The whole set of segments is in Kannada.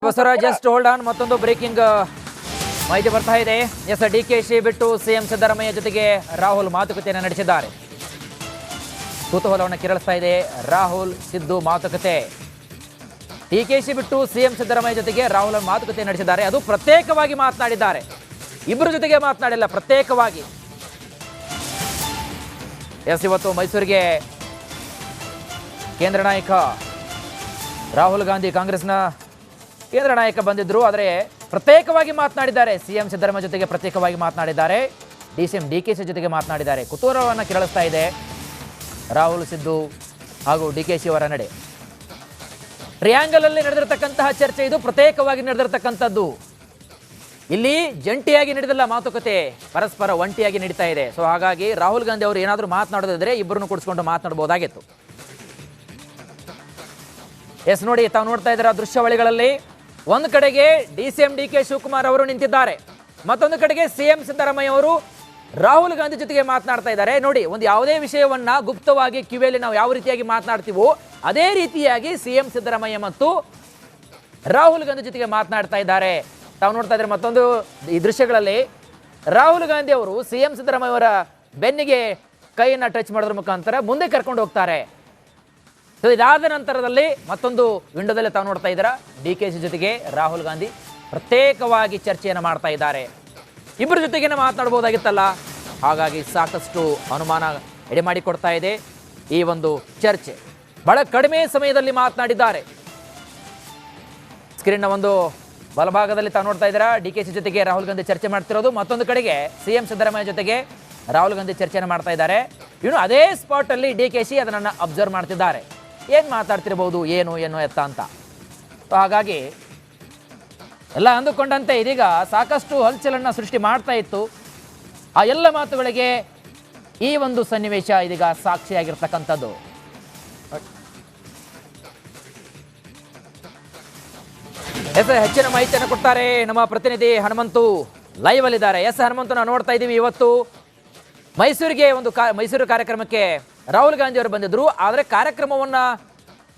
Basavaraj just hold on. ಮತ್ತೊಂದು ಬ್ರೇಕಿಂಗ್ ಮಾಹಿತಿ ಬರ್ತಾ ಇದೆ. ಎಸ್, ಡಿಕೆಶಿ ಬಿಟ್ಟು ಸಿಎಂ ಸಿದ್ದರಾಮಯ್ಯ ಜೊತೆಗೆ ರಾಹುಲ್ ಮಾತುಕತೆಯನ್ನು ನಡೆಸಿದ್ದಾರೆ. ಕುತೂಹಲವನ್ನು ಕೆರಳಿಸ್ತಾ ಇದೆ ರಾಹುಲ್ ಸಿದ್ದು ಮಾತುಕತೆ. ಡಿಕೆಶಿ ಬಿಟ್ಟು ಸಿಎಂ ಸಿದ್ದರಾಮಯ್ಯ ಜೊತೆಗೆ ರಾಹುಲ್ ಮಾತುಕತೆ ನಡೆಸಿದ್ದಾರೆ. ಅದು ಪ್ರತ್ಯೇಕವಾಗಿ ಮಾತನಾಡಿದ್ದಾರೆ, ಇಬ್ಬರ ಜೊತೆಗೆ ಮಾತನಾಡಿಲ್ಲ, ಪ್ರತ್ಯೇಕವಾಗಿ. ಎಸ್, ಇವತ್ತು ಮೈಸೂರಿಗೆ ಕೇಂದ್ರ ನಾಯಕ ರಾಹುಲ್ ಗಾಂಧಿ, ಕಾಂಗ್ರೆಸ್ನ ಕೇಂದ್ರ ನಾಯಕ ಬಂದಿದ್ರು. ಆದರೆ ಪ್ರತ್ಯೇಕವಾಗಿ ಮಾತನಾಡಿದ್ದಾರೆ. ಸಿಎಂ ಸಿದ್ದರಾಮಯ್ಯ ಜೊತೆಗೆ ಪ್ರತ್ಯೇಕವಾಗಿ ಮಾತನಾಡಿದ್ದಾರೆ. ಸಿಎಂ ಡಿಕೆಶಿ ಜೊತೆಗೆ ಮಾತನಾಡಿದ್ದಾರೆ. ಕುತೂಹಲವನ್ನು ಕೆರಳಿಸ್ತಾ ಇದೆ ರಾಹುಲ್, ಸಿದ್ದು ಹಾಗೂ ಡಿಕೆಶಿ ಅವರ ನಡೆ. ಟ್ರಿಯಾಂಗಲ್ ಅಲ್ಲಿ ನಡೆದಿರತಕ್ಕಂತಹ ಚರ್ಚೆ ಇದು, ಪ್ರತ್ಯೇಕವಾಗಿ ನಡೆದಿರತಕ್ಕಂಥದ್ದು. ಇಲ್ಲಿ ಜಂಟಿಯಾಗಿ ನಡೆದಿಲ್ಲ ಮಾತುಕತೆ, ಪರಸ್ಪರ ಒಂಟಿಯಾಗಿ ನಡೀತಾ ಇದೆ. ಸೊ ಹಾಗಾಗಿ ರಾಹುಲ್ ಗಾಂಧಿ ಅವರು ಏನಾದರೂ ಮಾತನಾಡೋದಿದ್ರೆ ಇಬ್ಬರನ್ನು ಕೂಡಿಸ್ಕೊಂಡು ಮಾತನಾಡಬಹುದಾಗಿತ್ತು. ಎಸ್, ನೋಡಿ, ತಾವು ನೋಡ್ತಾ ಇದ್ದೀರಾ ದೃಶ್ಯಾವಳಿಗಳಲ್ಲಿ. ಒಂದು ಕಡೆಗೆ ಸಿಎಂ ಡಿಕೆ ಶಿವಕುಮಾರ್ ಅವರು ನಿಂತಿದ್ದಾರೆ, ಮತ್ತೊಂದು ಕಡೆಗೆ ಸಿಎಂ ಸಿದ್ದರಾಮಯ್ಯ ಅವರು ರಾಹುಲ್ ಗಾಂಧಿ ಜೊತೆಗೆ ಮಾತನಾಡ್ತಾ ಇದ್ದಾರೆ. ನೋಡಿ, ಒಂದು ಯಾವುದೇ ವಿಷಯವನ್ನ ಗುಪ್ತವಾಗಿ ಕಿವಿಯಲ್ಲಿ ನಾವು ಯಾವ ರೀತಿಯಾಗಿ ಮಾತನಾಡ್ತೀವೋ ಅದೇ ರೀತಿಯಾಗಿ ಸಿಎಂ ಸಿದ್ದರಾಮಯ್ಯ ಮತ್ತು ರಾಹುಲ್ ಗಾಂಧಿ ಜೊತೆಗೆ ಮಾತನಾಡ್ತಾ ಇದ್ದಾರೆ. ತಾವು ನೋಡ್ತಾ ಇದ್ದಾರೆ ಮತ್ತೊಂದು ಈ ದೃಶ್ಯಗಳಲ್ಲಿ ರಾಹುಲ್ ಗಾಂಧಿ ಅವರು ಸಿಎಂ ಸಿದ್ದರಾಮಯ್ಯ ಅವರ ಬೆನ್ನಿಗೆ ಕೈಯನ್ನ ಟಚ್ ಮಾಡೋದ್ರ ಮುಖಾಂತರ ಮುಂದೆ ಕರ್ಕೊಂಡು ಹೋಗ್ತಾರೆ. ಸೊ ಇದಾದ ನಂತರದಲ್ಲಿ ಮತ್ತೊಂದು ವಿಂಡೋದಲ್ಲಿ ತಾವು ನೋಡ್ತಾ ಇದ್ದೀರಾ ಡಿಕೆಶಿ ಜೊತೆಗೆ ರಾಹುಲ್ ಗಾಂಧಿ ಪ್ರತ್ಯೇಕವಾಗಿ ಚರ್ಚೆಯನ್ನು ಮಾಡ್ತಾ ಇದ್ದಾರೆ. ಇಬ್ಬರ ಜೊತೆಗೇನೆ ಮಾತನಾಡಬಹುದಾಗಿತ್ತಲ್ಲ. ಹಾಗಾಗಿ ಸಾಕಷ್ಟು ಅನುಮಾನ ಎಡೆ ಮಾಡಿಕೊಡ್ತಾ ಇದೆ ಈ ಒಂದು ಚರ್ಚೆ. ಬಹಳ ಕಡಿಮೆ ಸಮಯದಲ್ಲಿ ಮಾತನಾಡಿದ್ದಾರೆ. ಸ್ಕ್ರೀನ್ನ ಒಂದು ಬಲಭಾಗದಲ್ಲಿ ತಾವು ನೋಡ್ತಾ ಇದ್ದೀರಾ ಡಿಕೆಶಿ ಜೊತೆಗೆ ರಾಹುಲ್ ಗಾಂಧಿ ಚರ್ಚೆ ಮಾಡ್ತಿರೋದು. ಮತ್ತೊಂದು ಕಡೆಗೆ ಸಿಎಂ ಸಿದ್ದರಾಮಯ್ಯ ಜೊತೆಗೆ ರಾಹುಲ್ ಗಾಂಧಿ ಚರ್ಚೆಯನ್ನು ಮಾಡ್ತಾ ಇದ್ದಾರೆ. ಇನ್ನು ಅದೇ ಸ್ಪಾಟ್ ಅಲ್ಲಿ ಡಿಕೆಶಿ ಅದನ್ನು ಅಬ್ಸರ್ವ್ ಮಾಡ್ತಿದ್ದಾರೆ. ಏನು ಮಾತಾಡ್ತಿರ್ಬೋದು, ಏನು ಎತ್ತ ಅಂತ. ಹಾಗಾಗಿ ಎಲ್ಲ ಅಂದುಕೊಂಡಂತೆ ಇದೀಗ ಸಾಕಷ್ಟು ಹಲ್ಚಲನ್ನು ಸೃಷ್ಟಿ ಮಾಡ್ತಾ ಇತ್ತು. ಆ ಎಲ್ಲ ಮಾತುಗಳಿಗೆ ಈ ಒಂದು ಸನ್ನಿವೇಶ ಇದೀಗ ಸಾಕ್ಷಿಯಾಗಿರ್ತಕ್ಕಂಥದ್ದು. ಹೆಚ್ಚಿನ ಮಾಹಿತಿಯನ್ನು ಕೊಡ್ತಾರೆ ನಮ್ಮ ಪ್ರತಿನಿಧಿ ಹನುಮಂತು ಲೈವ್ ಅಲ್ಲಿದ್ದಾರೆ. ಎಸ್ ಹನುಮಂತು, ನಾವು ನೋಡ್ತಾ ಇದ್ದೀವಿ ಇವತ್ತು ಮೈಸೂರಿಗೆ ಮೈಸೂರು ಕಾರ್ಯಕ್ರಮಕ್ಕೆ ರಾಹುಲ್ ಗಾಂಧಿ ಅವರು ಬಂದಿದ್ರು. ಆದರೆ ಕಾರ್ಯಕ್ರಮವನ್ನು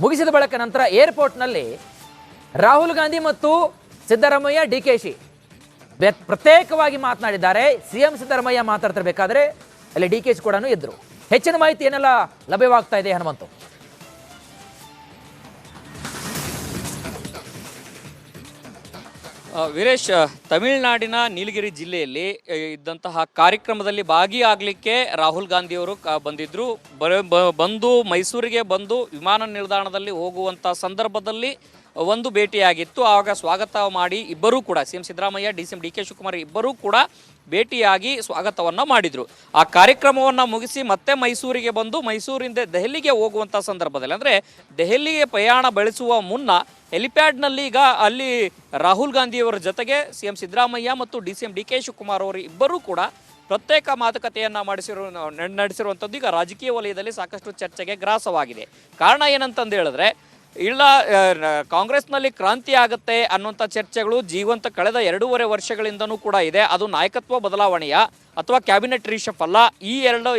ಮುಗಿಸಿದ ಬಳಿಕ ನಂತರ ಏರ್ಪೋರ್ಟ್ನಲ್ಲಿ ರಾಹುಲ್ ಗಾಂಧಿ ಮತ್ತು ಸಿದ್ದರಾಮಯ್ಯ ಡಿಕೆಶಿ ಪ್ರತ್ಯೇಕವಾಗಿ ಮಾತನಾಡಿದ್ದಾರೆ. ಸಿಎಂ ಸಿದ್ದರಾಮಯ್ಯ ಮಾತಾಡ್ತಿರ್ಬೇಕಾದ್ರೆ ಅಲ್ಲಿ ಡಿಕೆಶಿ ಕೂಡ ಇದ್ರು. ಹೆಚ್ಚಿನ ಮಾಹಿತಿ ಏನೆಲ್ಲ ಲಭ್ಯವಾಗ್ತಾ ಇದೆ ಹನುಮಂತು? ವೀರೇಶ್, ತಮಿಳುನಾಡಿನ ನೀಲಗಿರಿ ಜಿಲ್ಲೆಯಲ್ಲಿ ಇದ್ದಂತಹ ಕಾರ್ಯಕ್ರಮದಲ್ಲಿ ಭಾಗಿಯಾಗಲಿಕ್ಕೆ ರಾಹುಲ್ ಗಾಂಧಿಯವರು ಬಂದಿದ್ದರು. ಬಂದು ಮೈಸೂರಿಗೆ ಬಂದು ವಿಮಾನ ನಿಲ್ದಾಣದಲ್ಲಿ ಹೋಗುವಂಥ ಸಂದರ್ಭದಲ್ಲಿ ಒಂದು ಭೇಟಿಯಾಗಿತ್ತು. ಆವಾಗ ಸ್ವಾಗತ ಮಾಡಿ ಇಬ್ಬರೂ ಕೂಡ CM Siddaramaiah CM DK Shivakumar ಇಬ್ಬರೂ ಕೂಡ ಭೇಟಿಯಾಗಿ ಸ್ವಾಗತವನ್ನು ಮಾಡಿದರು. ಆ ಕಾರ್ಯಕ್ರಮವನ್ನು ಮುಗಿಸಿ ಮತ್ತೆ ಮೈಸೂರಿಗೆ ಬಂದು ಮೈಸೂರಿಂದ ದೆಹಲಿಗೆ ಹೋಗುವಂಥ ಸಂದರ್ಭದಲ್ಲಿ, ಅಂದರೆ ದೆಹಲಿಗೆ ಪ್ರಯಾಣ ಬೆಳೆಸುವ ಮುನ್ನ ಹೆಲಿಪ್ಯಾಡ್ನಲ್ಲಿ ಈಗ ಅಲ್ಲಿ ರಾಹುಲ್ ಗಾಂಧಿಯವರ ಜೊತೆಗೆ ಸಿಎಂ ಸಿದ್ದರಾಮಯ್ಯ ಮತ್ತು ಸಿಎಂ ಡಿಕೆ ಶಿವಕುಮಾರ್ ಅವರು ಇಬ್ಬರೂ ಕೂಡ ಪ್ರತ್ಯೇಕ ಮಾತುಕತೆಯನ್ನು ನಡೆಸಿರುವಂಥದ್ದು ಈಗ ರಾಜಕೀಯ ವಲಯದಲ್ಲಿ ಸಾಕಷ್ಟು ಚರ್ಚೆಗೆ ಗ್ರಾಸವಾಗಿದೆ. ಕಾರಣ ಏನಂತಂದು ಹೇಳಿದ್ರೆ, ಇಲ್ಲ ಕಾಂಗ್ರೆಸ್ನಲ್ಲಿ ಕ್ರಾಂತಿ ಆಗುತ್ತೆ ಅನ್ನುವಂಥ ಚರ್ಚೆಗಳು ಜೀವಂತ ಕಳೆದ 2.5 ವರ್ಷಗಳಿಂದನೂ ಕೂಡ ಇದೆ. ಅದು ನಾಯಕತ್ವ ಬದಲಾವಣೆಯ ಅಥವಾ ಕ್ಯಾಬಿನೆಟ್ ರೀಶಫಲ್ಲ, ಈ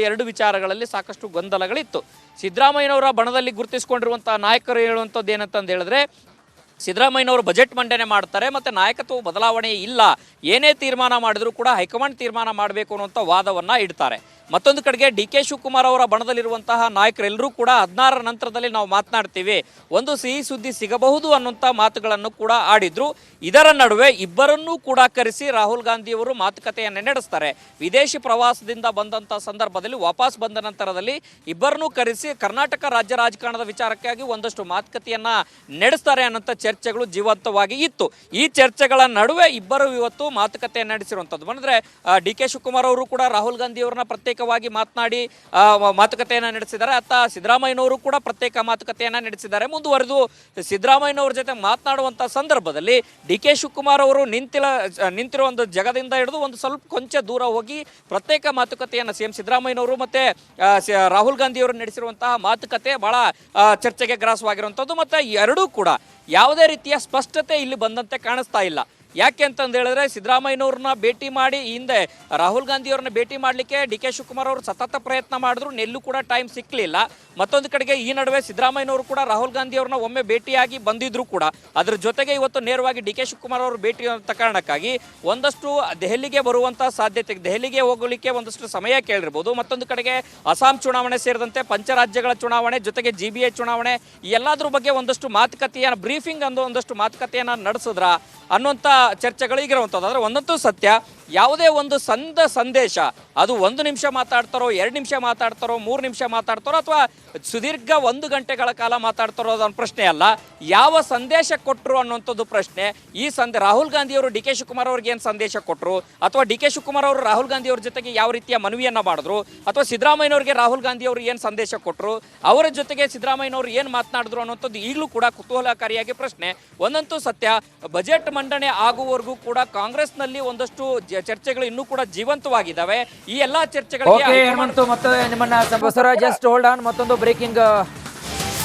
ಎರಡು ವಿಚಾರಗಳಲ್ಲಿ ಸಾಕಷ್ಟು ಗೊಂದಲಗಳಿತ್ತು. ಸಿದ್ದರಾಮಯ್ಯನವರ ಬಣದಲ್ಲಿ ಗುರುತಿಸಿಕೊಂಡಿರುವಂಥ ನಾಯಕರು ಹೇಳುವಂಥದ್ದು ಏನಂತಂದು ಹೇಳಿದ್ರೆ, ಸಿದ್ದರಾಮಯ್ಯನವರು ಬಜೆಟ್ ಮಂಡನೆ ಮಾಡ್ತಾರೆ ಮತ್ತು ನಾಯಕತ್ವ ಬದಲಾವಣೆ ಇಲ್ಲ, ಏನೇ ತೀರ್ಮಾನ ಮಾಡಿದರೂ ಕೂಡ ಹೈಕಮಾಂಡ್ ತೀರ್ಮಾನ ಮಾಡಬೇಕು ಅನ್ನುವಂಥ ವಾದವನ್ನು ಇಡ್ತಾರೆ. ಮತ್ತೊಂದು ಕಡೆಗೆ ಡಿಕೆ ಶಿವಕುಮಾರ್ ಅವರ ಬಣದಲ್ಲಿರುವಂತಹ ನಾಯಕರೆಲ್ಲರೂ ಕೂಡ 16ರ ನಂತರದಲ್ಲಿ ನಾವು ಮಾತನಾಡ್ತೀವಿ, ಒಂದು ಸಿಹಿ ಸುದ್ದಿ ಸಿಗಬಹುದು ಅನ್ನುವಂಥ ಮಾತುಗಳನ್ನು ಕೂಡ ಆಡಿದ್ರು. ಇದರ ನಡುವೆ ಇಬ್ಬರನ್ನೂ ಕೂಡ ಕರೆಸಿ ರಾಹುಲ್ ಗಾಂಧಿಯವರು ಮಾತುಕತೆಯನ್ನು ನಡೆಸ್ತಾರೆ. ವಿದೇಶಿ ಪ್ರವಾಸದಿಂದ ಬಂದಂಥ ಸಂದರ್ಭದಲ್ಲಿ ವಾಪಸ್ ಬಂದ ನಂತರದಲ್ಲಿ ಇಬ್ಬರನ್ನೂ ಕರೆಸಿ ಕರ್ನಾಟಕ ರಾಜ್ಯ ರಾಜಕಾರಣದ ವಿಚಾರಕ್ಕಾಗಿ ಒಂದಷ್ಟು ಮಾತುಕತೆಯನ್ನು ನಡೆಸ್ತಾರೆ ಅನ್ನೋಂಥ ಚರ್ಚೆಗಳು ಜೀವಂತವಾಗಿ ಇತ್ತು. ಈ ಚರ್ಚೆಗಳ ನಡುವೆ ಇಬ್ಬರು ಇವತ್ತು ಮಾತುಕತೆಯನ್ನು ನಡೆಸಿರುವಂಥದ್ದು. ಅಂದರೆ ಡಿಕೆ ಶಿವಕುಮಾರ್ ಅವರು ಕೂಡ ರಾಹುಲ್ ಗಾಂಧಿಯವರನ್ನ ಪ್ರತ್ಯೇಕವಾಗಿ ಮಾತನಾಡಿ ಮಾತುಕತೆಯನ್ನು ನಡೆಸಿದ್ದಾರೆ. ಅತ್ತ ಸಿದ್ದರಾಮಯ್ಯನವರು ಕೂಡ ಪ್ರತ್ಯೇಕ ಮಾತುಕತೆಯನ್ನು ನಡೆಸಿದ್ದಾರೆ. ಮುಂದುವರೆದು ಸಿದ್ದರಾಮಯ್ಯನವ್ರ ಜೊತೆ ಮಾತನಾಡುವಂಥ ಸಂದರ್ಭದಲ್ಲಿ ಡಿಕೆ ಶಿವಕುಮಾರ್ ಅವರು ನಿಂತಿರೋ ಒಂದು ಜಾಗದಿಂದ ಹಿಡಿದು ಒಂದು ಸ್ವಲ್ಪ ಕೊಂಚ ದೂರ ಹೋಗಿ ಪ್ರತ್ಯೇಕ ಮಾತುಕತೆಯನ್ನು ಸಿಎಂ ಸಿದ್ದರಾಮಯ್ಯನವರು ಮತ್ತೆ ರಾಹುಲ್ ಗಾಂಧಿಯವರು ನಡೆಸಿರುವಂತಹ ಮಾತುಕತೆ ಬಹಳ ಚರ್ಚೆಗೆ ಗ್ರಾಸವಾಗಿರುವಂಥದ್ದು. ಮತ್ತು ಎರಡೂ ಕೂಡ ಯಾವುದೇ ರೀತಿಯ ಸ್ಪಷ್ಟತೆ ಇಲ್ಲಿ ಬಂದಂತೆ ಕಾಣಿಸ್ತಾ ಇಲ್ಲ. ಯಾಕೆ ಅಂತಂದು ಹೇಳಿದ್ರೆ ಸಿದ್ದರಾಮಯ್ಯನವ್ರನ್ನ ಭೇಟಿ ಮಾಡಿ ಹಿಂದೆ ರಾಹುಲ್ ಗಾಂಧಿಯವ್ರನ್ನ ಭೇಟಿ ಮಾಡಲಿಕ್ಕೆ ಡಿ ಕೆ ಶಿವಕುಮಾರ್ ಅವರು ಸತತ ಪ್ರಯತ್ನ ಮಾಡಿದ್ರು, ಎಲ್ಲೂ ಕೂಡ ಟೈಮ್ ಸಿಕ್ಕಲಿಲ್ಲ. ಮತ್ತೊಂದು ಕಡೆಗೆ ಈ ನಡುವೆ ಸಿದ್ದರಾಮಯ್ಯನವರು ಕೂಡ ರಾಹುಲ್ ಗಾಂಧಿ ಅವ್ರನ್ನ ಒಮ್ಮೆ ಭೇಟಿಯಾಗಿ ಬಂದಿದ್ರು ಕೂಡ. ಅದ್ರ ಜೊತೆಗೆ ಇವತ್ತು ನೇರವಾಗಿ ಡಿ ಕೆ ಶಿವಕುಮಾರ್ ಅವರು ಭೇಟಿ ಅಂತ ಕಾರಣಕ್ಕಾಗಿ ಒಂದಷ್ಟು ದೆಹಲಿಗೆ ಬರುವಂಥ ಸಾಧ್ಯತೆ, ದೆಹಲಿಗೆ ಹೋಗಲಿಕ್ಕೆ ಒಂದಷ್ಟು ಸಮಯ ಕೇಳಿರ್ಬೋದು. ಮತ್ತೊಂದು ಕಡೆಗೆ ಅಸ್ಸಾಂ ಚುನಾವಣೆ ಸೇರಿದಂತೆ ಪಂಚರಾಜ್ಯಗಳ ಚುನಾವಣೆ ಜೊತೆಗೆ GBA ಚುನಾವಣೆ ಈ ಎಲ್ಲದ್ರ ಬಗ್ಗೆ ಒಂದಷ್ಟು ಮಾತುಕತೆಯನ್ನು ಬ್ರೀಫಿಂಗ್ ಅಂದು ಒಂದಷ್ಟು ಮಾತುಕತೆಯನ್ನು ನಡೆಸಿದ್ರ ಅನ್ನುವಂಥ ಚರ್ಚೆಗಳು ಈಗಿರುವಂಥದ್ದು. ಆದರೆ ಒಂದಂತೂ ಸತ್ಯ, ಯಾವುದೇ ಒಂದು ಸಂದೇಶ ಅದು 1 ನಿಮಿಷ ಮಾತಾಡ್ತಾರೋ, 2 ನಿಮಿಷ ಮಾತಾಡ್ತಾರೋ, 3 ನಿಮಿಷ ಮಾತಾಡ್ತಾರೋ ಅಥವಾ ಸುದೀರ್ಘ 1 ಗಂಟೆಗಳ ಕಾಲ ಮಾತಾಡ್ತಾರೋ ಅದೊಂದು ಪ್ರಶ್ನೆ ಅಲ್ಲ, ಯಾವ ಸಂದೇಶ ಕೊಟ್ಟರು ಅನ್ನುವಂಥದ್ದು ಪ್ರಶ್ನೆ. ಈ ರಾಹುಲ್ ಗಾಂಧಿ ಅವರು ಡಿ ಕೆ ಶಿವಕುಮಾರ್ ಅವ್ರಿಗೆ ಏನು ಸಂದೇಶ ಕೊಟ್ಟರು, ಅಥವಾ ಡಿ ಕೆ ಶಿವಕುಮಾರ್ ಅವರು ರಾಹುಲ್ ಗಾಂಧಿ ಅವ್ರ ಜೊತೆಗೆ ಯಾವ ರೀತಿಯ ಮನವಿಯನ್ನು ಮಾಡಿದ್ರು, ಅಥವಾ ಸಿದ್ದರಾಮಯ್ಯನವ್ರಿಗೆ ರಾಹುಲ್ ಗಾಂಧಿ ಅವರು ಏನು ಸಂದೇಶ ಕೊಟ್ಟರು, ಅವರ ಜೊತೆಗೆ ಸಿದ್ದರಾಮಯ್ಯನವರು ಏನು ಮಾತನಾಡಿದ್ರು ಅನ್ನೋಂಥದ್ದು ಈಗಲೂ ಕೂಡ ಕುತೂಹಲಕಾರಿಯಾಗಿ ಪ್ರಶ್ನೆ. ಒಂದಂತೂ ಸತ್ಯ, ಬಜೆಟ್ ಮಂಡನೆ ಆಗುವವರೆಗೂ ಕೂಡ ಕಾಂಗ್ರೆಸ್ನಲ್ಲಿ ಒಂದಷ್ಟು ಚರ್ಚೆಗಳು ಇನ್ನೂ ಕೂಡ ಜೀವಂತವಾಗಿದ್ದಾವೆ. ಈ ಎಲ್ಲಾ ಚರ್ಚೆಗಳಿಗೆ ಹೇಮಂತ್ ಮತ್ತೆ ನಿಮ್ಮನ್ನ ಜಸ್ಟ್ ಹೋಲ್ಡ್ ಆನ್, ಮತ್ತೊಂದು ಬ್ರೇಕಿಂಗ್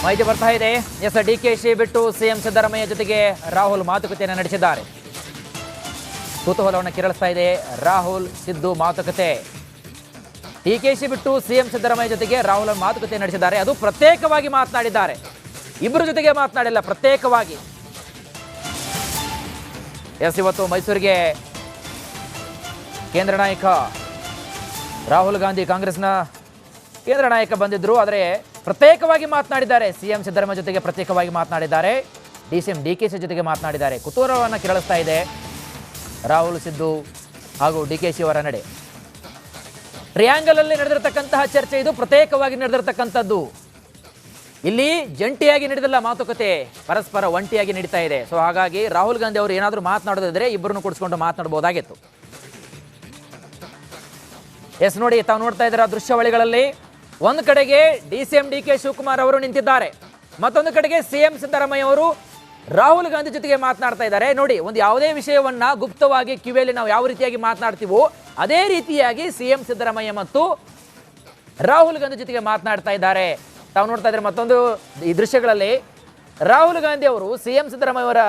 ಮಾಹಿತಿ ಬರ್ತಾ ಇದೆ. ಎಸ್, DKC ಬಿಟ್ಟು CM ಸಿದ್ದರಾಮಯ್ಯ ಜೊತೆಗೆ ರಾಹುಲ್ ಮಾತುಕತೆಯನ್ನು ನಡೆಸಿದ್ದಾರೆ. ಕುತೂಹಲವನ್ನು ಕೆರಳಿಸ್ತಾ ಇದೆ ರಾಹುಲ್ ಸಿದ್ದು ಮಾತುಕತೆ. DKC ಬಿಟ್ಟು CM ಸಿದ್ದರಾಮಯ್ಯ ಜೊತೆಗೆ ರಾಹುಲ್ ಮಾತುಕತೆ ನಡೆಸಿದ್ದಾರೆ. ಅದು ಪ್ರತ್ಯೇಕವಾಗಿ ಮಾತನಾಡಿದ್ದಾರೆ, ಇಬ್ಬರ ಜೊತೆಗೆ ಮಾತನಾಡಿಲ್ಲ, ಪ್ರತ್ಯೇಕವಾಗಿ. ಎಸ್, ಇವತ್ತು ಮೈಸೂರಿಗೆ ಕೇಂದ್ರ ನಾಯಕ ರಾಹುಲ್ ಗಾಂಧಿ, ಕಾಂಗ್ರೆಸ್ನ ಕೇಂದ್ರ ನಾಯಕ ಬಂದಿದ್ರು. ಆದರೆ ಪ್ರತ್ಯೇಕವಾಗಿ ಮಾತನಾಡಿದ್ದಾರೆ. CM ಸಿದ್ದರಾಮಯ್ಯ ಜೊತೆಗೆ ಪ್ರತ್ಯೇಕವಾಗಿ ಮಾತನಾಡಿದ್ದಾರೆ, DCM DKC ಜೊತೆಗೆ ಮಾತನಾಡಿದ್ದಾರೆ. ಕುತೂಹಲವನ್ನು ಕೆರಳಿಸ್ತಾ ಇದೆ ರಾಹುಲ್ ಸಿದ್ದು ಹಾಗೂ DKC ಅವರ ನಡೆ. ಟ್ರಿಯಾಂಗಲ್ ಅಲ್ಲಿ ನಡೆದಿರತಕ್ಕಂತಹ ಚರ್ಚೆ ಇದು, ಪ್ರತ್ಯೇಕವಾಗಿ ನಡೆದಿರತಕ್ಕಂಥದ್ದು. ಇಲ್ಲಿ ಜಂಟಿಯಾಗಿ ನಡೆದಿಲ್ಲ ಮಾತುಕತೆ, ಪರಸ್ಪರ ಒಂಟಿಯಾಗಿ ನಡೀತಾ ಇದೆ. ಸೊ ಹಾಗಾಗಿ ರಾಹುಲ್ ಗಾಂಧಿ ಅವರು ಏನಾದರೂ ಮಾತನಾಡೋದಿದ್ರೆ ಇಬ್ಬರನ್ನು ಕೂಡಿಸ್ಕೊಂಡು ಮಾತನಾಡಬಹುದಾಗಿತ್ತು. ಎಸ್, ನೋಡಿ, ತಾವು ನೋಡ್ತಾ ಇದ್ದೀರಾ ದೃಶ್ಯಾವಳಿಗಳಲ್ಲಿ, ಒಂದು ಕಡೆಗೆ DCM DK ಶಿವಕುಮಾರ್ ಅವರು ನಿಂತಿದ್ದಾರೆ, ಮತ್ತೊಂದು ಕಡೆಗೆ CM ಸಿದ್ದರಾಮಯ್ಯ ಅವರು ರಾಹುಲ್ ಗಾಂಧಿ ಜೊತೆಗೆ ಮಾತನಾಡ್ತಾ ಇದ್ದಾರೆ. ನೋಡಿ, ಒಂದು ಯಾವುದೇ ವಿಷಯವನ್ನ ಗುಪ್ತವಾಗಿ ಕಿವಿಯಲ್ಲಿ ನಾವು ಯಾವ ರೀತಿಯಾಗಿ ಮಾತನಾಡ್ತೀವೋ ಅದೇ ರೀತಿಯಾಗಿ CM ಸಿದ್ದರಾಮಯ್ಯ ಮತ್ತು ರಾಹುಲ್ ಗಾಂಧಿ ಜೊತೆಗೆ ಮಾತನಾಡ್ತಾ ಇದ್ದಾರೆ. ತಾವು ನೋಡ್ತಾ ಇದ್ರೆ ಮತ್ತೊಂದು ಈ ದೃಶ್ಯಗಳಲ್ಲಿ ರಾಹುಲ್ ಗಾಂಧಿ ಅವರು CM ಸಿದ್ದರಾಮಯ್ಯ ಅವರ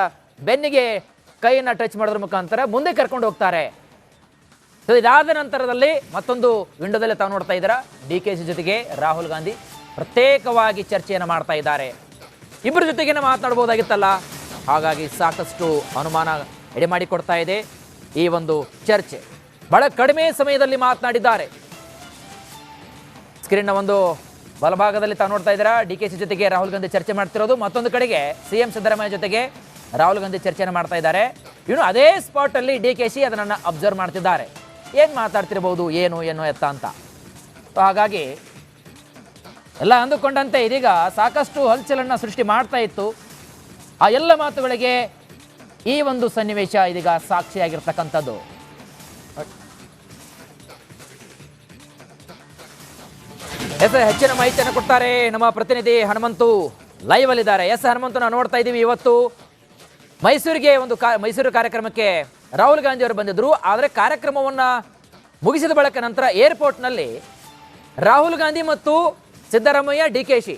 ಬೆನ್ನಿಗೆ ಕೈಯನ್ನು ಟಚ್ ಮಾಡೋದ್ರ ಮುಖಾಂತರ ಮುಂದೆ ಕರ್ಕೊಂಡು ಹೋಗ್ತಾರೆ. ಸೊ ಇದಾದ ನಂತರದಲ್ಲಿ ಮತ್ತೊಂದು ವಿಂಡೋದಲ್ಲಿ ತಾವು ನೋಡ್ತಾ ಇದ್ದೀರಾ, DKC ಜೊತೆಗೆ ರಾಹುಲ್ ಗಾಂಧಿ ಪ್ರತ್ಯೇಕವಾಗಿ ಚರ್ಚೆಯನ್ನು ಮಾಡ್ತಾ ಇದ್ದಾರೆ. ಇಬ್ಬರ ಜೊತೆಗೇನೆ ಮಾತನಾಡಬಹುದಾಗಿತ್ತಲ್ಲ, ಹಾಗಾಗಿ ಸಾಕಷ್ಟು ಅನುಮಾನ ಎಡೆಮಾಡಿಕೊಡ್ತಾ ಇದೆ ಈ ಒಂದು ಚರ್ಚೆ. ಬಹಳ ಕಡಿಮೆ ಸಮಯದಲ್ಲಿ ಮಾತನಾಡಿದ್ದಾರೆ. ಸ್ಕ್ರೀನ್ನ ಒಂದು ಬಲಭಾಗದಲ್ಲಿ ತಾವು ನೋಡ್ತಾ ಇದ್ದೀರಾ, DKC ಜೊತೆಗೆ ರಾಹುಲ್ ಗಾಂಧಿ ಚರ್ಚೆ ಮಾಡ್ತಿರೋದು, ಮತ್ತೊಂದು ಕಡೆಗೆ CM ಸಿದ್ದರಾಮಯ್ಯ ಜೊತೆಗೆ ರಾಹುಲ್ ಗಾಂಧಿ ಚರ್ಚೆಯನ್ನು ಮಾಡ್ತಾ ಇದ್ದಾರೆ. ಇನ್ನು ಅದೇ ಸ್ಪಾಟ್ ಅಲ್ಲಿ DKC ಅದನ್ನು ಅಬ್ಸರ್ವ್ ಮಾಡ್ತಿದ್ದಾರೆ, ಏನು ಮಾತಾಡ್ತಿರ್ಬೋದು, ಏನು ಎತ್ತ ಅಂತ. ಹಾಗಾಗಿ ಎಲ್ಲ ಅಂದುಕೊಂಡಂತೆ ಇದೀಗ ಸಾಕಷ್ಟು ಹಲ್ಚಲನ್ನು ಸೃಷ್ಟಿ ಮಾಡ್ತಾ ಇತ್ತು. ಆ ಎಲ್ಲ ಮಾತುಗಳಿಗೆ ಈ ಒಂದು ಸನ್ನಿವೇಶ ಇದೀಗ ಸಾಕ್ಷಿಯಾಗಿರ್ತಕ್ಕಂಥದ್ದು. ಹೆಚ್ಚಿನ ಮಾಹಿತಿಯನ್ನು ಕೊಡ್ತಾರೆ ನಮ್ಮ ಪ್ರತಿನಿಧಿ ಹನುಮಂತು, ಲೈವ್ ಅಲ್ಲಿದ್ದಾರೆ. ಹನುಮಂತು, ನಾವು ನೋಡ್ತಾ ಇದ್ದೀವಿ ಇವತ್ತು ಮೈಸೂರಿಗೆ ಮೈಸೂರು ಕಾರ್ಯಕ್ರಮಕ್ಕೆ ರಾಹುಲ್ ಗಾಂಧಿ ಅವರು ಬಂದಿದ್ರು. ಆದರೆ ಕಾರ್ಯಕ್ರಮವನ್ನ ಮುಗಿಸಿದ ಬಳಿಕ ನಂತರ ಏರ್ಪೋರ್ಟ್ನಲ್ಲಿ ರಾಹುಲ್ ಗಾಂಧಿ ಮತ್ತು ಸಿದ್ದರಾಮಯ್ಯ DKC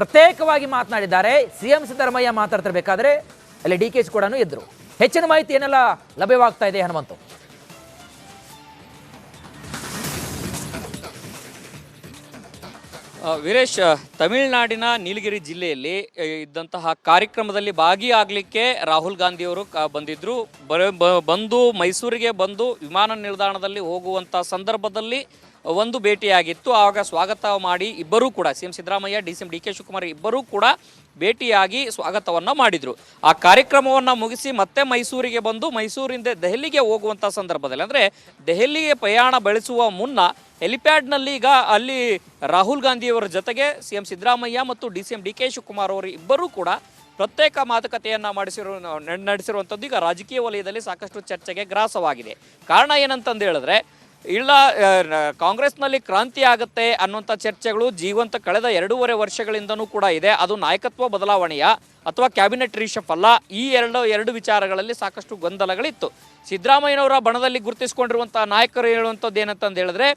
ಪ್ರತ್ಯೇಕವಾಗಿ ಮಾತನಾಡಿದ್ದಾರೆ. CM ಸಿದ್ದರಾಮಯ್ಯ ಮಾತಾಡ್ತಿರ್ಬೇಕಾದ್ರೆ ಅಲ್ಲಿ DKC ಕೂಡ ಇದ್ರು. ಹೆಚ್ಚಿನ ಮಾಹಿತಿ ಏನೆಲ್ಲ ಲಭ್ಯವಾಗ್ತಾ ಇದೆ ಹನುಮಂತು? ವೀರೇಶ್, ತಮಿಳುನಾಡಿನ ನೀಲಗಿರಿ ಜಿಲ್ಲೆಯಲ್ಲಿ ಇದ್ದಂತಹ ಕಾರ್ಯಕ್ರಮದಲ್ಲಿ ಭಾಗಿಯಾಗಲಿಕ್ಕೆ ರಾಹುಲ್ ಗಾಂಧಿಯವರು ಬಂದಿದ್ದರು. ಬಂದು ಮೈಸೂರಿಗೆ ಬಂದು ವಿಮಾನ ನಿಲ್ದಾಣದಲ್ಲಿ ಹೋಗುವಂಥ ಸಂದರ್ಭದಲ್ಲಿ ಒಂದು ಭೇಟಿಯಾಗಿತ್ತು. ಆವಾಗ ಸ್ವಾಗತ ಮಾಡಿ ಇಬ್ಬರೂ ಕೂಡ CM Siddaramaiah, DCM DK Shivakumar ಇಬ್ಬರೂ ಕೂಡ ಭೇಟಿಯಾಗಿ ಸ್ವಾಗತವನ್ನು ಮಾಡಿದರು. ಆ ಕಾರ್ಯಕ್ರಮವನ್ನು ಮುಗಿಸಿ ಮತ್ತೆ ಮೈಸೂರಿಗೆ ಬಂದು ಮೈಸೂರಿಂದ ದೆಹಲಿಗೆ ಹೋಗುವಂಥ ಸಂದರ್ಭದಲ್ಲಿ, ಅಂದರೆ ದೆಹಲಿಗೆ ಪ್ರಯಾಣ ಬೆಳೆಸುವ ಮುನ್ನ ಹೆಲಿಪ್ಯಾಡ್ನಲ್ಲಿ ಈಗ ಅಲ್ಲಿ ರಾಹುಲ್ ಗಾಂಧಿಯವರ ಜೊತೆಗೆ CM ಸಿದ್ದರಾಮಯ್ಯ ಮತ್ತು DCM DK ಶಿವಕುಮಾರ್ ಅವರು ಇಬ್ಬರೂ ಕೂಡ ಪ್ರತ್ಯೇಕ ಮಾತುಕತೆಯನ್ನು ನಡೆಸಿರುವಂಥದ್ದು ಈಗ ರಾಜಕೀಯ ವಲಯದಲ್ಲಿ ಸಾಕಷ್ಟು ಚರ್ಚೆಗೆ ಗ್ರಾಸವಾಗಿದೆ. ಕಾರಣ ಏನಂತಂದು ಹೇಳಿದ್ರೆ, ಇಲ್ಲ ಕಾಂಗ್ರೆಸ್ನಲ್ಲಿ ಕ್ರಾಂತಿ ಆಗುತ್ತೆ ಅನ್ನುವಂಥ ಚರ್ಚೆಗಳು ಜೀವಂತ ಕಳೆದ 2.5 ವರ್ಷಗಳಿಂದನೂ ಕೂಡ ಇದೆ. ಅದು ನಾಯಕತ್ವ ಬದಲಾವಣೆಯ ಅಥವಾ ಕ್ಯಾಬಿನೆಟ್ ರೀಶಫಲ್ಲ, ಈ ಎರಡು ವಿಚಾರಗಳಲ್ಲಿ ಸಾಕಷ್ಟು ಗೊಂದಲಗಳಿತ್ತು. ಸಿದ್ದರಾಮಯ್ಯನವರ ಬಣದಲ್ಲಿ ಗುರುತಿಸಿಕೊಂಡಿರುವಂಥ ನಾಯಕರು ಹೇಳುವಂಥದ್ದು ಏನಂತಂದು ಹೇಳಿದ್ರೆ,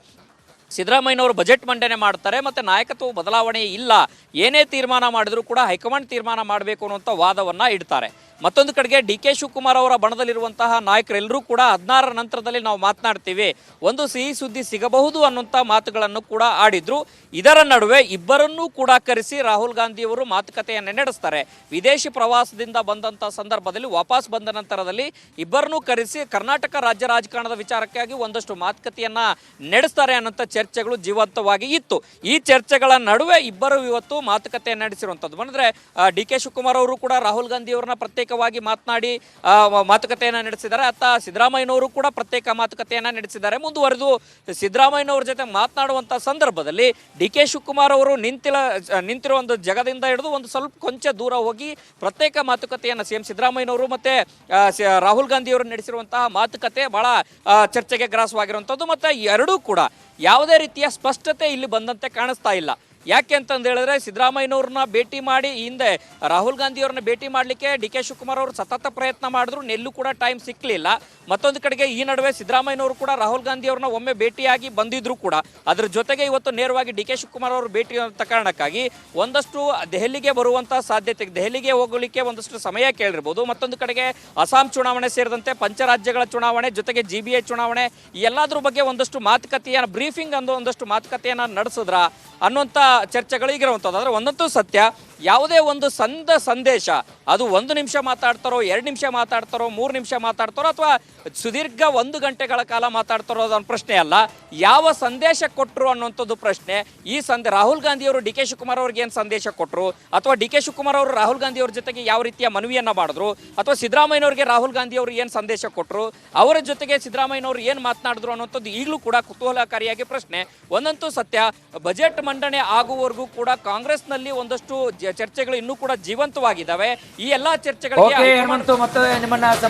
ಸಿದ್ದರಾಮಯ್ಯನವರು ಬಜೆಟ್ ಮಂಡನೆ ಮಾಡ್ತಾರೆ ಮತ್ತು ನಾಯಕತ್ವ ಬದಲಾವಣೆ ಇಲ್ಲ, ಏನೇ ತೀರ್ಮಾನ ಮಾಡಿದರೂ ಕೂಡ ಹೈಕಮಾಂಡ್ ತೀರ್ಮಾನ ಮಾಡಬೇಕು ಅನ್ನುವಂಥ ವಾದವನ್ನು ಇಡ್ತಾರೆ. ಮತ್ತೊಂದು ಕಡೆಗೆ ಡಿ ಕೆ ಶಿವಕುಮಾರ್ ಅವರ ಬಣದಲ್ಲಿರುವಂತಹ ನಾಯಕರೆಲ್ಲರೂ ಕೂಡ 16ರ ನಂತರದಲ್ಲಿ ನಾವು ಮಾತನಾಡ್ತೀವಿ, ಒಂದು ಸಿಹಿ ಸುದ್ದಿ ಸಿಗಬಹುದು ಅನ್ನುವಂಥ ಮಾತುಗಳನ್ನು ಕೂಡ ಆಡಿದ್ರು. ಇದರ ನಡುವೆ ಇಬ್ಬರನ್ನೂ ಕೂಡ ಕರೆಸಿ ರಾಹುಲ್ ಗಾಂಧಿಯವರು ಮಾತುಕತೆಯನ್ನು ನಡೆಸ್ತಾರೆ. ವಿದೇಶಿ ಪ್ರವಾಸದಿಂದ ಬಂದಂಥ ಸಂದರ್ಭದಲ್ಲಿ ವಾಪಸ್ ಬಂದ ನಂತರದಲ್ಲಿ ಇಬ್ಬರನ್ನೂ ಕರೆಸಿ ಕರ್ನಾಟಕ ರಾಜ್ಯ ರಾಜಕಾರಣದ ವಿಚಾರಕ್ಕಾಗಿ ಒಂದಷ್ಟು ಮಾತುಕತೆಯನ್ನ ನಡೆಸ್ತಾರೆ ಅನ್ನೋಂಥ ಚರ್ಚೆಗಳು ಜೀವಂತವಾಗಿ ಇತ್ತು. ಈ ಚರ್ಚೆಗಳ ನಡುವೆ ಇಬ್ಬರು ಇವತ್ತು ಮಾತುಕತೆ ನಡೆಸಿರುವಂಥದ್ದು. ಅಂದ್ರೆ ಡಿ ಕೆ ಶಿವಕುಮಾರ್ ಅವರು ಕೂಡ ರಾಹುಲ್ ಗಾಂಧಿ ಅವರನ್ನ ಪ್ರತ್ಯೇಕವಾಗಿ ಮಾತನಾಡಿ ಮಾತುಕತೆಯನ್ನ ನಡೆಸಿದ್ದಾರೆ. ಅತ್ತ ಸಿದ್ದರಾಮಯ್ಯನವರು ಕೂಡ ಪ್ರತ್ಯೇಕ ಮಾತುಕತೆಯನ್ನ ನಡೆಸಿದ್ದಾರೆ. ಮುಂದುವರೆದು ಸಿದ್ದರಾಮಯ್ಯನವ್ರ ಜೊತೆ ಮಾತನಾಡುವಂತ ಸಂದರ್ಭದಲ್ಲಿ ಡಿ ಕೆ ಶಿವಕುಮಾರ್ ಅವರು ನಿಂತಿರೋ ಒಂದು ಜಗದಿಂದ ಹಿಡಿದು ಒಂದು ಸ್ವಲ್ಪ ಕೊಂಚ ದೂರ ಹೋಗಿ ಪ್ರತ್ಯೇಕ ಮಾತುಕತೆಯನ್ನು ಸಿಎಂ ಸಿದ್ದರಾಮಯ್ಯನವರು ಮತ್ತೆ ರಾಹುಲ್ ಗಾಂಧಿ ಅವರು ನಡೆಸಿರುವಂತಹ ಮಾತುಕತೆ ಬಹಳ ಚರ್ಚೆಗೆ ಗ್ರಾಸವಾಗಿರುವಂಥದ್ದು. ಮತ್ತೆ ಎರಡೂ ಕೂಡ ಯಾವುದೇ ರೀತಿಯ ಸ್ಪಷ್ಟತೆ ಇಲ್ಲಿ ಬಂದಂತೆ ಕಾಣಿಸ್ತಾ ಇಲ್ಲ. ಯಾಕೆ ಅಂತಂದು ಹೇಳಿದ್ರೆ ಸಿದ್ದರಾಮಯ್ಯನವ್ರನ್ನ ಭೇಟಿ ಮಾಡಿ ಹಿಂದೆ ರಾಹುಲ್ ಗಾಂಧಿ ಅವ್ರನ್ನ ಭೇಟಿ ಮಾಡಲಿಕ್ಕೆ ಡಿ ಕೆ ಶಿವಕುಮಾರ್ ಅವರು ಸತತ ಪ್ರಯತ್ನ ಮಾಡಿದ್ರು, ಎಲ್ಲೂ ಕೂಡ ಟೈಮ್ ಸಿಕ್ಕಲಿಲ್ಲ. ಮತ್ತೊಂದು ಕಡೆಗೆ ಈ ನಡುವೆ ಸಿದ್ದರಾಮಯ್ಯನವರು ಕೂಡ ರಾಹುಲ್ ಗಾಂಧಿ ಅವ್ರನ್ನ ಒಮ್ಮೆ ಭೇಟಿಯಾಗಿ ಬಂದಿದ್ರು ಕೂಡ. ಅದ್ರ ಜೊತೆಗೆ ಇವತ್ತು ನೇರವಾಗಿ ಡಿ ಕೆ ಶಿವಕುಮಾರ್ ಅವರು ಭೇಟಿ ಅಂತ ಕಾರಣಕ್ಕಾಗಿ ಒಂದಷ್ಟು ದೆಹಲಿಗೆ ಬರುವಂಥ ಸಾಧ್ಯತೆ, ದೆಹಲಿಗೆ ಹೋಗಲಿಕ್ಕೆ ಒಂದಷ್ಟು ಸಮಯ ಕೇಳಿರ್ಬೋದು. ಮತ್ತೊಂದು ಕಡೆಗೆ ಅಸ್ಸಾಂ ಚುನಾವಣೆ ಸೇರಿದಂತೆ ಪಂಚರಾಜ್ಯಗಳ ಚುನಾವಣೆ ಜೊತೆಗೆ GBI ಚುನಾವಣೆ ಈ ಎಲ್ಲದ್ರ ಬಗ್ಗೆ ಒಂದಷ್ಟು ಮಾತುಕತೆಯನ್ನು ಬ್ರೀಫಿಂಗ್ ಅನ್ನೋ ಒಂದಷ್ಟು ಮಾತುಕತೆಯನ್ನು ನಡೆಸಿದ್ರ ಅನ್ನುವಂಥ ಚರ್ಚೆಗಳು ಈಗಿರುವಂಥದ್ದು. ಆದರೆ ಒಂದಂತೂ ಸತ್ಯ, ಯಾವುದೇ ಒಂದು ಸಂದೇಶ ಅದು 1 ನಿಮಿಷ ಮಾತಾಡ್ತಾರೋ, 2 ನಿಮಿಷ ಮಾತಾಡ್ತಾರೋ, 3 ನಿಮಿಷ ಮಾತಾಡ್ತಾರೋ ಅಥವಾ ಸುದೀರ್ಘ 1 ಗಂಟೆಗಳ ಕಾಲ ಮಾತಾಡ್ತಾರೋ ಅದೊಂದು ಪ್ರಶ್ನೆ ಅಲ್ಲ. ಯಾವ ಸಂದೇಶ ಕೊಟ್ಟರು ಅನ್ನುವಂಥದ್ದು ಪ್ರಶ್ನೆ. ರಾಹುಲ್ ಗಾಂಧಿ ಅವರು ಡಿ ಕೆ ಶಿವಕುಮಾರ್ ಅವ್ರಿಗೆ ಏನು ಸಂದೇಶ ಕೊಟ್ಟರು, ಅಥವಾ ಡಿ ಕೆ ಶಿವಕುಮಾರ್ ಅವರು ರಾಹುಲ್ ಗಾಂಧಿ ಅವ್ರ ಜೊತೆಗೆ ಯಾವ ರೀತಿಯ ಮನವಿಯನ್ನ ಮಾಡಿದ್ರು, ಅಥವಾ ಸಿದ್ದರಾಮಯ್ಯನವ್ರಿಗೆ ರಾಹುಲ್ ಗಾಂಧಿ ಅವರು ಏನು ಸಂದೇಶ ಕೊಟ್ಟರು, ಅವರ ಜೊತೆಗೆ ಸಿದ್ದರಾಮಯ್ಯನವರು ಏನು ಮಾತನಾಡಿದ್ರು ಅನ್ನುವಂಥದ್ದು ಈಗಲೂ ಕೂಡ ಕುತೂಹಲಕಾರಿಯಾಗಿ ಪ್ರಶ್ನೆ. ಒಂದಂತೂ ಸತ್ಯ, ಬಜೆಟ್ ಮಂಡನೆ ಆಗುವವರೆಗೂ ಕೂಡ ಕಾಂಗ್ರೆಸ್ನಲ್ಲಿ ಒಂದಷ್ಟು ಚರ್ಚೆಗಳು ಇನ್ನೂ ಕೂಡ ಜೀವಂತವಾಗಿದ್ದಾವೆ. ಈ ಎಲ್ಲಾ ಚರ್ಚೆಗಳಿಗೆ ಮತ್ತೆ ನಿಮ್ಮನ್ನ